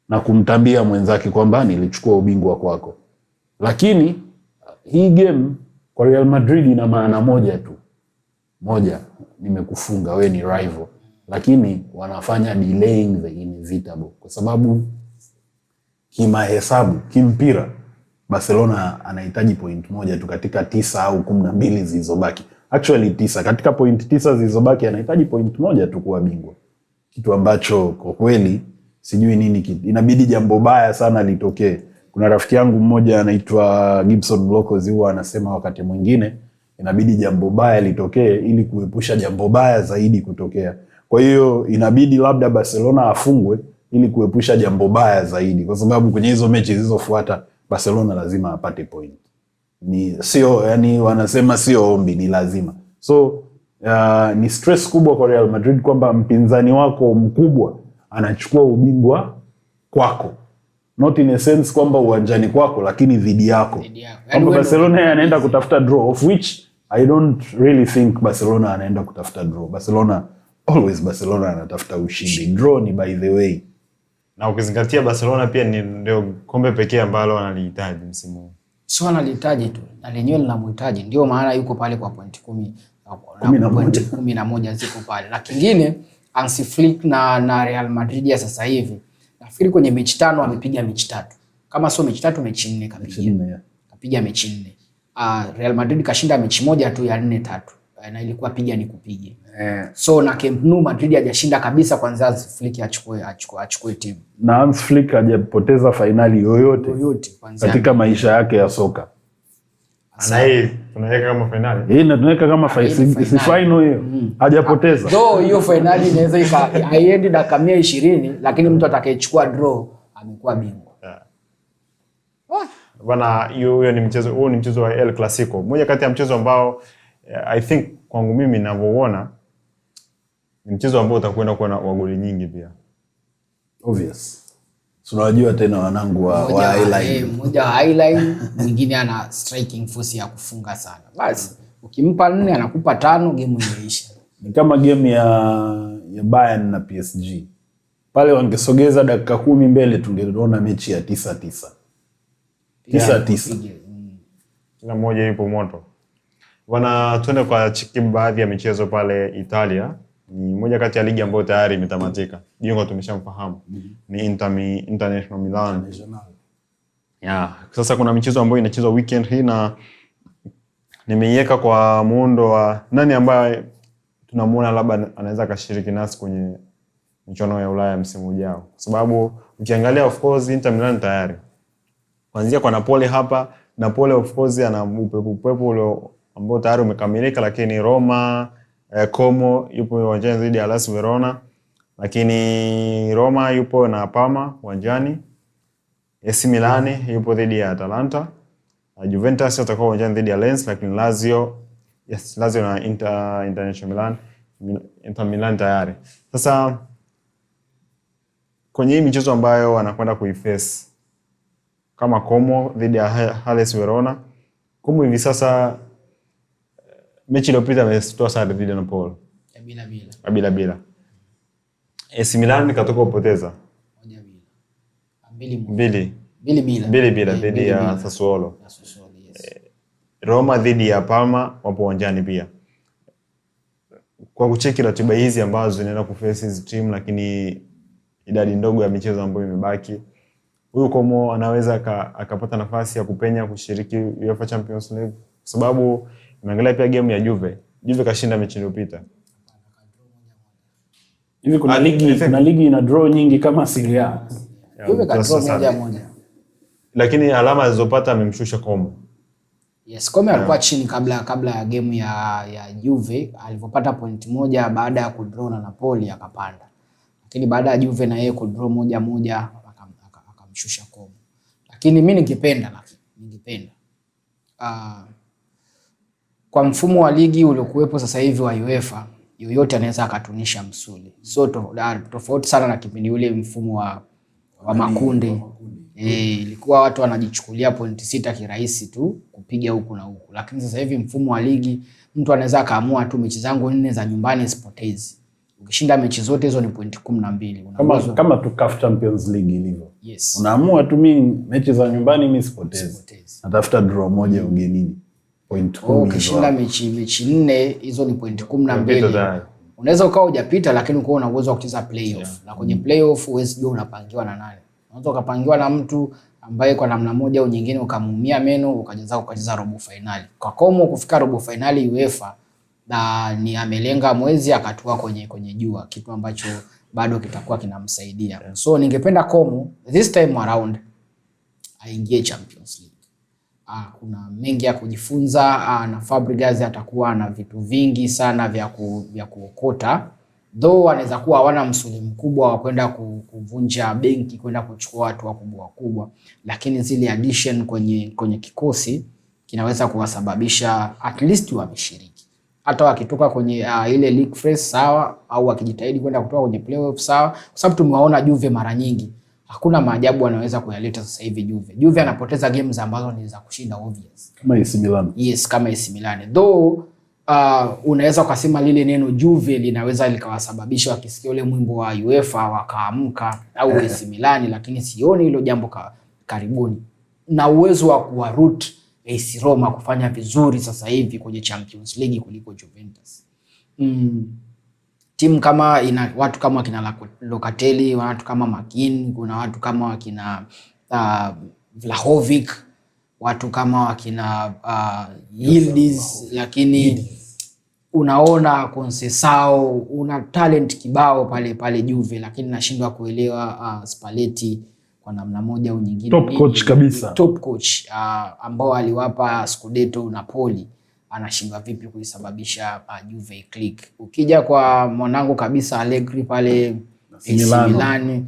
na kumtambia mwenzake kwamba nilichukua ubingwa kwako. Lakini hii game kwa Real Madrid ina maana moja tu. Moja, nimekufunga, we ni rival. Lakini wanafanya delaying the inevitable. Kwa sababu kimahesabu, kimpira, Barcelona anahitaji point 1 tu katika 9 au 12 zilizobaki. Actually 9. Katika point 9 zilizobaki anahitaji point 1 tu kuwa bingwa. Kitu ambacho kwa kweli sijui nini inabidi jambo baya sana litokee. Kuna rafiki yangu mmoja anaitwa Gibson Blockos, huwa anasema wakati mwingine inabidi jambo baya litokee ili kuepusha jambo baya zaidi kutokea. Kwa hiyo inabidi labda Barcelona afungwe ili kuepusha jambo baya zaidi, kwa sababu kwenye hizo mechi zilizofuata Barcelona lazima apate point. Sio, yani wanasema sio ombi, ni lazima. So ni stress kubwa kwa Real Madrid kwamba mpinzani wako mkubwa anachukua ubingwa kwako. Not in a sense kwamba uwanjani kwako, lakini dhidi yako. Kwamba Barcelona anaenda kutafuta draw, of which I don't really think Barcelona anaenda kutafuta draw. Barcelona anatafuta ushindi. Draw ni by the way. Na ukizingatia Barcelona pia ndio kombe pekee ambalo analihitaji msimu huu. Sio analihitaji tu, na lenyewe linamhitaji. Ndio maana yuko pale kwa point 10 na point 11 ziko pale. Na kingine Hansi Flick na Real Madrid ya sasa hivi, nafikiri kwenye mechi 5 amepiga mechi 3. Kama sio mechi 3, mechi 4 kapiga. Kapiga mechi 4. Real Madrid kashinda mechi 1 tu ya 4-3. Na ilikuwa piga ni kupige. So na Camp Nou Madrid hajashinda kabisa kwanza Hansi Flick achukue timu. Na Hansi Flick hajapoteza finali yoyote katika maisha yake ya soka. Tunaweka kama finali. Na tunaweka kama final hiyo. Hajapoteza. Hiyo finali inaweza haiendi dakika 120, lakini mtu atakayechukua draw amekuwa bingwa. Bana, hiyo ni mchezo wa El Clasico. Moja kati ya mchezo ambao I think kwangu mimi ninavyoona ni mchezo ambao utakwenda kuwa na goli nyingi pia. Obvious. Tunajua tena wanangu wa highline. Mmoja wa highline, mwingine ana striking force ya kufunga sana. Basi ukimpa 4 anakupa 5, game imeisha. Ni kama game ya Bayern na PSG. Pale wangesogeza dakika 10 mbele tungeona mechi ya 9-9. 9-9. Kila mmoja yupo moto. Tuende kwa baadhi ya michezo pale Italia. Ni moja kati ya ligi ambayo tayari imetamatika. Bingwa tumeshamfahamu. Ni International Milan. Sasa kuna michezo ambayo inachezwa weekend hii na nimeiweka kwa muundo wa nani ambaye tunamuona labda anaweza kashiriki nasi kwenye michuano ya Ulaya msimu ujao. Kwa sababu ukiangalia of course Inter Milan tayari. Kuanzia kwa Napoli hapa, Napoli of course ana upepo ule ambao tayari umekamilika, lakini Roma, Como yupo uwanjani dhidi ya Las Verona, lakini Roma yupo na Parma uwanjani, AC Milan yupo dhidi ya Atalanta, Juventus watakuwa uwanjani dhidi ya Lens, lakini Lazio na International Milan Inter Milan tayari. Sasa kwenye hii michezo ambayo anakwenda kuiface kama Como dhidi ya Hellas Verona, Como hivi sasa mechi iliyopita ametoa sare dhidi ya Napoli bila. AC Milan katoka kupoteza 2-2 dhidi ya Sassuolo. Roma dhidi ya Parma wapo uwanjani pia. Kwa kucheki ratiba hizi ambazo zinaenda kuface hizi team, lakini idadi ndogo ya michezo ambayo imebaki, huyu Como anaweza akapata nafasi ya kupenya kushiriki UEFA Champions League, kwa sababu unaangalia pia game ya Juve kashinda mechi iliyopita. Hivi kuna ligi ina draw nyingi kama Serie A. Juve ka draw 1-1. Lakini alama alizopata amemshusha Como. Yes, Como alikuwa chini kabla ya game ya Juve, alipopata point moja baada ya kudraw na Napoli akapanda. Lakini baada ya Juve na yeye kudraw 1-1 akamshusha Como. Lakini mimi ningependa kwa mfumo wa ligi uliokuwepo sasa hivi wa UEFA, yoyote anaweza akatunisha msuli. So tofauti sana na kipindi ule mfumo wa makundi. Ilikuwa watu wanajichukulia pointi 6 kirahisi tu kupiga huku na huku. Lakini sasa hivi mfumo wa ligi, mtu anaweza akaamua tu mechi zangu 4 za nyumbani sipotezi. Ukishinda mechi zote hizo ni pointi 12. Kama tu CAF Champions League ilivyo. Yes. Unaamua tu mimi mechi za nyumbani mimi sipotezi. Natafuta draw moja ugenini. Point 10. Ukishinda mechi 4 hizo ni pointi 12. Unaweza ukawa hujapita, lakini uko na uwezo wa kucheza playoff. Na kwenye playoff huwezi jua unapangiwa na nani. Unaweza ukapangiwa na mtu ambaye kwa namna moja au nyingine ukamuumia meno ukacheza robo finali. Kwa Como kufika robo finali UEFA na ni amelenga mwezi akatua kwenye jua, kitu ambacho bado kitakuwa kinamsaidia. So ningependa Como this time around aingie Champions League. Kuna mengi ya kujifunza, na Fabregas atakuwa na vitu vingi sana vya kuokota. Though anaweza kuwa hawana msuli mkubwa wa kwenda kuvunja benki, kwenda kuchukua watu wakubwa, lakini zile addition kwenye kikosi kinaweza kuwasababisha at least wameshiriki. Hata wakitoka kwenye ile league phase sawa, au wakijitahidi kwenda kutoka kwenye playoff sawa, kwa sababu tumewaona Juve mara nyingi. Hakuna maajabu anaweza kuyaleta sasa hivi Juve anapoteza games ambazo ni za kushinda obvious. Kama AC Milan. Yes, kama AC Milan. Though unaweza kusema lile neno Juve linaweza likawasababisha wakisikia ule mwimbo wa UEFA wakaamka, au AC Milan, lakini sioni hilo jambo karibuni. Na uwezo wa kuwaroot AC Roma kufanya vizuri sasa hivi kwenye Champions League kuliko Juventus. Timu kama ina watu kama kina Locatelli, watu kama Makin, kuna watu kama wakina Vlahovic, watu kama wakina Yildiz, lakini unaona Conceição, una talent kibao pale Juve, lakini nashindwa kuelewa Spalletti kwa namna moja au nyingine. Top coach kabisa. Top coach ambao aliwapa Scudetto Napoli, anashindwa vipi kuisababisha Juve click. Ukija kwa mwanangu kabisa Allegri pale AC Milan,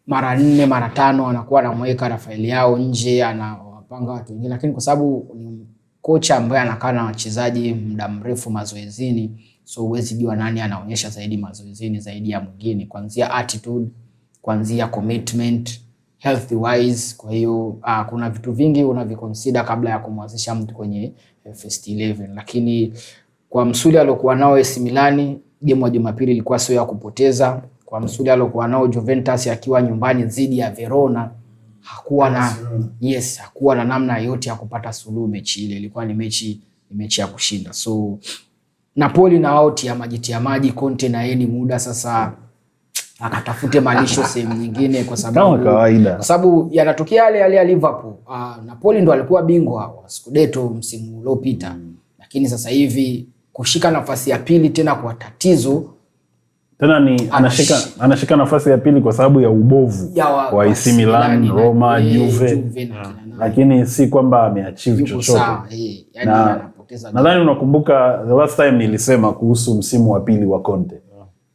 mara 4 mara 5 anakuwa anamweka Rafael yao nje, anawapanga watu wengine, lakini kwa sababu ni kocha ambaye anakaa na wachezaji muda mrefu mazoezini, so huwezi jua nani anaonyesha zaidi mazoezini zaidi ya mwingine, kuanzia attitude, kuanzia commitment, health wise. Kwa hiyo kuna vitu vingi unaviconsider kabla ya kumwanzisha mtu kwenye first 11. Lakini kwa msuli alokuwa nao AC Milan, game ya Jumapili ilikuwa sio ya kupoteza. Kwa msuli alokuwa nao Juventus akiwa nyumbani dhidi ya Verona, hakuwa na namna yote ya kupata suluhu mechi ile. Ilikuwa ni mechi ya kushinda. So Napoli na wao tia maji, Conte na yeye ni muda sasa akatafute malisho sehemu nyingine, kwa sababu yanatokea yale ya Liverpool. Napoli ndo alikuwa bingwa wa Scudetto msimu uliopita, lakini sasa hivi kushika nafasi ya pili tena kwa tatizo. Tena ni anashika nafasi ya pili kwa sababu ya ubovu wa AC Milan, Roma, Juve, lakini si kwamba ameachieve chochote. Nadhani unakumbuka the last time nilisema kuhusu msimu wa pili wa Conte.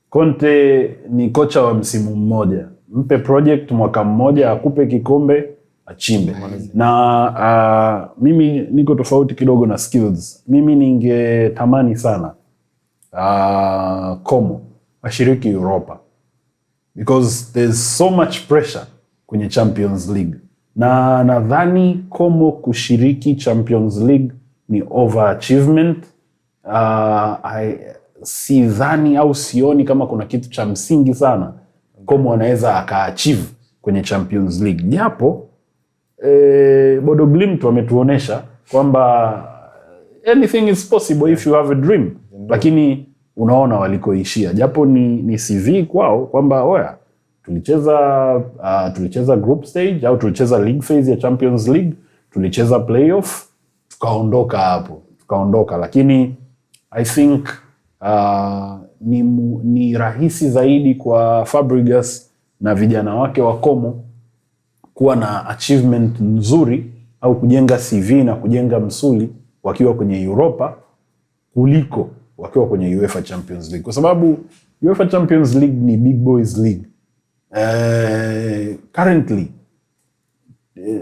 Conte ni kocha wa msimu mmoja. Mpe project mwaka mmoja, akupe kikombe, achimbe. Na mimi niko tofauti kidogo na skills. Mimi ningetamani sana Como ashiriki Europa because there's so much pressure kwenye Champions League, na nadhani Como kushiriki Champions League ni overachievement. Sidhani au sioni kama kuna kitu cha msingi sana Como anaweza akaachieve kwenye Champions League, japo Bodo Glimt wametuonesha kwamba anything is possible if you have a dream. Lakini unaona walikoishia, japo ni CV kwao kwamba oya tulicheza group stage au tulicheza league phase ya Champions League, tulicheza playoff, tukaondoka. Lakini I think ni rahisi zaidi kwa Fabregas na vijana wake wa Como kuwa na achievement nzuri au kujenga CV na kujenga msuli wakiwa kwenye Europa kuliko wakiwa kwenye UEFA Champions League, kwa sababu UEFA Champions League ni big boys league. Currently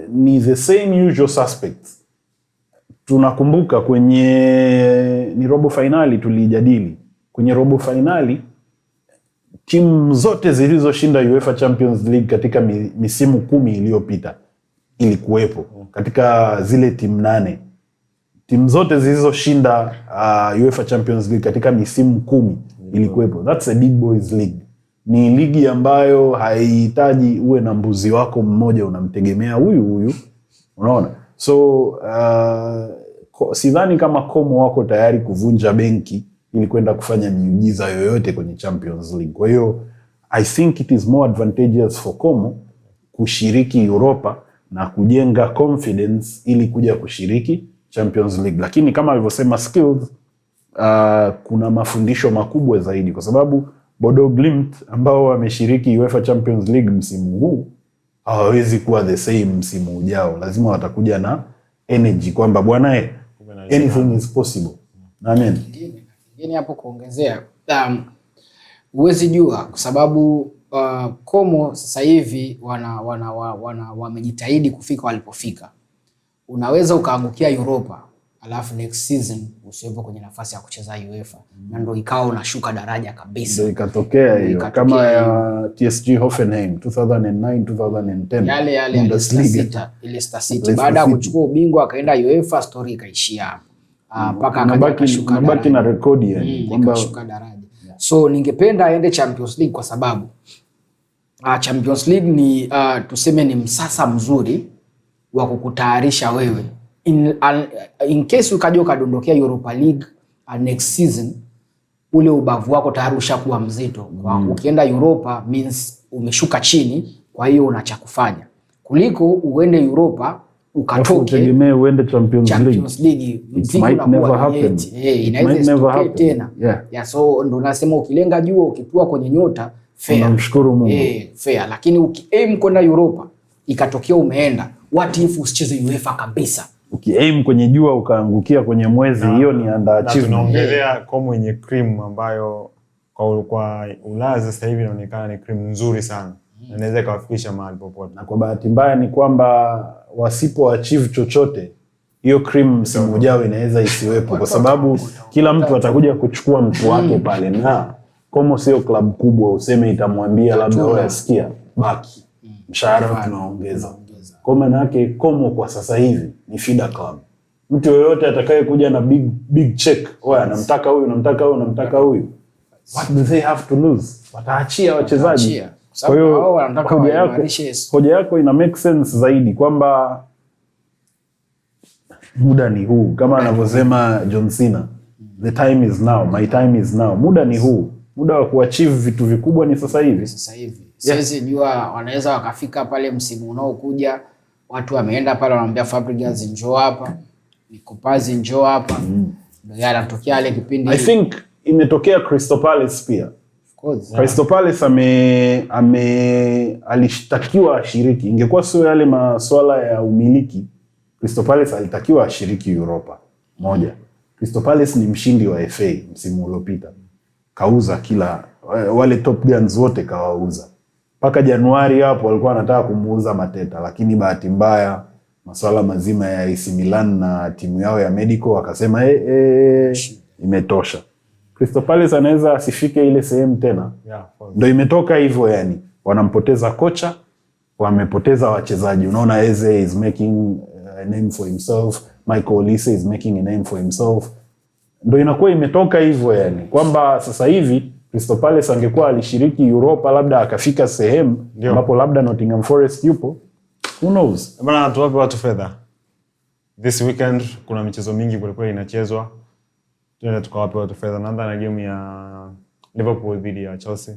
ni the same usual suspects. Tunakumbuka ni robo finali tulijadili. Kwenye robo finali timu zote zilizoshinda UEFA Champions League katika misimu 10 iliyopita ilikuwepo. Katika zile timu 8, timu zote zilizoshinda UEFA Champions League katika misimu 10 ilikuwepo. That's a big boys league. Ni ligi ambayo haihitaji uwe na mbuzi wako mmoja unamtegemea huyu. Unaona? So sidhani kama Como wako tayari kuvunja benki ili kwenda kufanya miujiza yoyote kwenye Champions League. Kwa hiyo I think it is more advantageous for Como kushiriki Europa na kujenga confidence ili kuja kushiriki Champions League. Lakini kama alivyosema Skills, kuna mafundisho makubwa zaidi, kwa sababu Bodo Glimt ambao wameshiriki UEFA Champions League msimu huu hawawezi kuwa the same msimu ujao. Lazima watakuja na energy kwamba bwana anything is possible. Amen. Ngine hapo kuongezea, huwezi jua kwa sababu Como sasa hivi wamejitahidi kufika walipofika. Unaweza ukaangukia Europa alafu next season usiwepo kwenye nafasi ya kucheza UEFA, na ndio ikawa unashuka daraja kabisa. Ndio ikatokea hiyo kama ya TSG Hoffenheim 2009 2010. Yale Leicester City baada ya kuchukua ubingwa akaenda UEFA, story ikaishia hapo. Mpaka akabaki na rekodi yani kwamba shuka daraja. So ningependa aende Champions League kwa sababu Champions League ni tuseme ni msasa mzuri wa kukutayarisha wewe in case ukaja ukadondokea Europa League next season, ule ubavu wako tayari ushakuwa mzito. Ukienda Europa means umeshuka chini, kwa hiyo una cha kufanya kuliko uende Europa ukatoke utegemee uende Champions League. It might never happen. Inaweza kutokea tena. Yeah, so ndo nasema ukilenga juu ukitua kwenye nyota fair. Unamshukuru Mungu. Fair, lakini ukiaim kwenda Europa ikatokea umeenda, what if usicheze UEFA kabisa? Ukiaim kwenye jua ukaangukia kwenye mwezi, hiyo ni underachievement. Tunaongelea Como yenye cream ambayo kwa Ulaya sasa hivi inaonekana ni cream nzuri sana. Inaweza kuwafikisha mahali popote. Na kwa bahati mbaya ni kwamba wasipo achieve chochote, hiyo cream msimu ujao inaweza isiwepo, kwa sababu kila mtu atakuja kuchukua mtu wake pale, na Como sio club kubwa useme itamwambia labda wewe asikia baki mshahara tunaongeza. Kwa maana yake Como kwa sasa hivi ni feeder club. Mtu yoyote atakaye kuja na big check, oya namtaka huyu, what do they have to lose? Wataachia wachezaji. Kwa hiyo hoja yako ina make sense zaidi kwamba muda ni huu, kama anavyosema John Cena, the time is now, my time is now. Muda ni huu, muda wa kuachieve vitu vikubwa ni sasa hivi. Siwezi jua wanaweza wakafika pale msimu unaokuja, watu wameenda pale wanamwambia Fabregas njoo hapa, Nikopazi njoo hapa. Ndio yanatokea ile kipindi. I think imetokea Crystal Palace pia. Crystal Palace alishtakiwa ashiriki. Ingekuwa sio yale masuala ya umiliki, Crystal Palace alitakiwa ashiriki Europa. Moja, Crystal Palace ni mshindi wa FA msimu uliopita. Kauza wale top guns wote kawauza. Paka Januari hapo walikuwa wanataka kumuuza Mateta, lakini bahati mbaya masuala mazima ya AC Milan na timu yao ya medical wakasema imetosha. Crystal Palace anaweza asifike ile sehemu tena. Yeah, ndio imetoka hivyo yani. Wanampoteza kocha, wamepoteza wachezaji. Unaona Eze is making a name for himself, Michael Olise is making a name for himself. Ndio inakuwa imetoka hivyo yani. Kwamba sasa hivi Crystal Palace angekuwa alishiriki Europa, labda akafika sehemu ambapo labda Nottingham Forest yupo. Who knows? Bana, tuwape watu fedha. This weekend kuna michezo mingi kweli inachezwa. Tuende tukawape watu fedha. Naanza na game ya Liverpool dhidi ya Chelsea.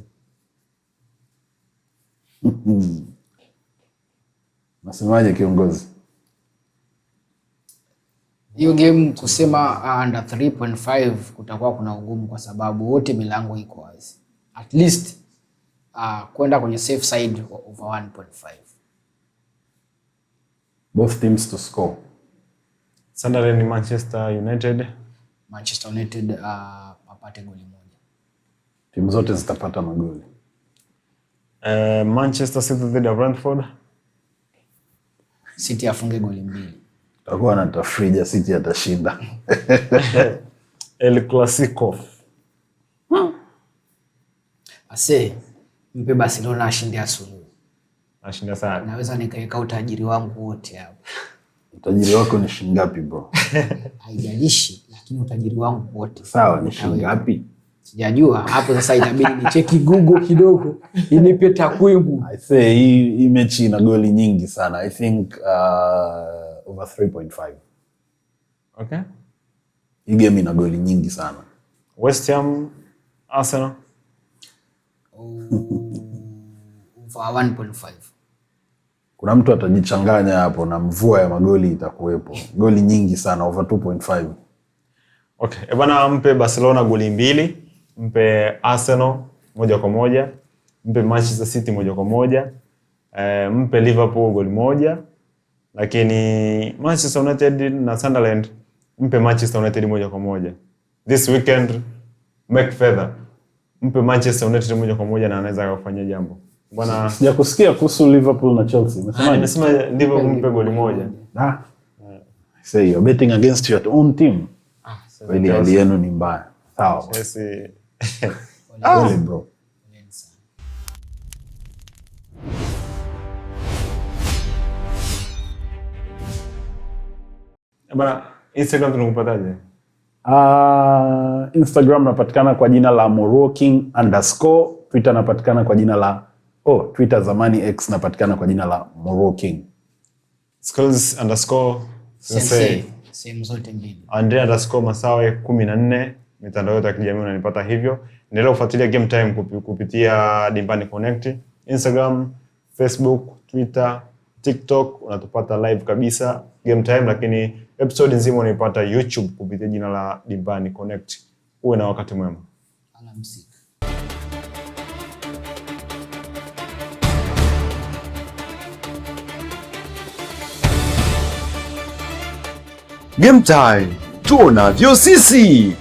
Nasemaje kiongozi? Hiyo game kusema under 3.5 kutakuwa kuna ugumu kwa sababu wote milango iko wazi. At least kwenda kwenye safe side over 1.5. Both teams to score. Sunderland Manchester United. Manchester United apate goli moja. Timu zote zitapata magoli. Manchester City dhidi ya Brentford. City afunge goli 2. Takuwa na tafrija, City atashinda. El Clasico. Ase, mpe Barcelona ashinde Asulu. Ashinda sana. Naweza nikaweka utajiri wangu wote hapo. Utajiri wako ni shilingi ngapi bro? Haijalishi, lakini utajiri wangu wote. Sawa, ni shilingi ngapi? Sijajua. Hapo sasa itabidi ni cheki Google kidogo. Inipe takwimu. I say hii mechi ina goli nyingi sana. I think over 3.5. Okay. Hii game ina goli nyingi sana. West Ham Arsenal. Over 1.5. Kuna mtu atajichanganya hapo na mvua ya magoli itakuwepo. Goli nyingi sana, over 2.5. Okay. Bwana, mpe Barcelona goli 2, mpe Arsenal 1-1, mpe Manchester City 1-1, mpe Liverpool goli 1, lakini Manchester United na Sunderland mpe Manchester United 1-1. This weekend make further. Mpe Manchester United 1-1 na anaweza kufanya jambo. Bwana, sijakusikia kuhusu Liverpool na Chelsea. Umesemaje? Nimesema Liverpool mpe goli 1. I say you're betting against your own team. Kweli hali yenu ni mbaya. Sawa. Chelsea. Pole bro. Bwana, Instagram tunakupataje? Instagram napatikana kwa jina la Moroking_. Twitter napatikana kwa jina la Twitter zamani X napatikana kwa jina la Moroking. Skills_sensei. Sehemu zote mbili. Andrea_Masawe 14. Mitandao yote ya kijamii unanipata hivyo. Endelea kufuatilia Game Time kupitia Dimbani Connect. Instagram, Facebook, Twitter, TikTok unatupata live kabisa Game Time, lakini episode nzima unaipata YouTube kupitia jina la Dimbani Connect. Uwe na wakati mwema. Alamsiki. Game Time, tunavyo sisi.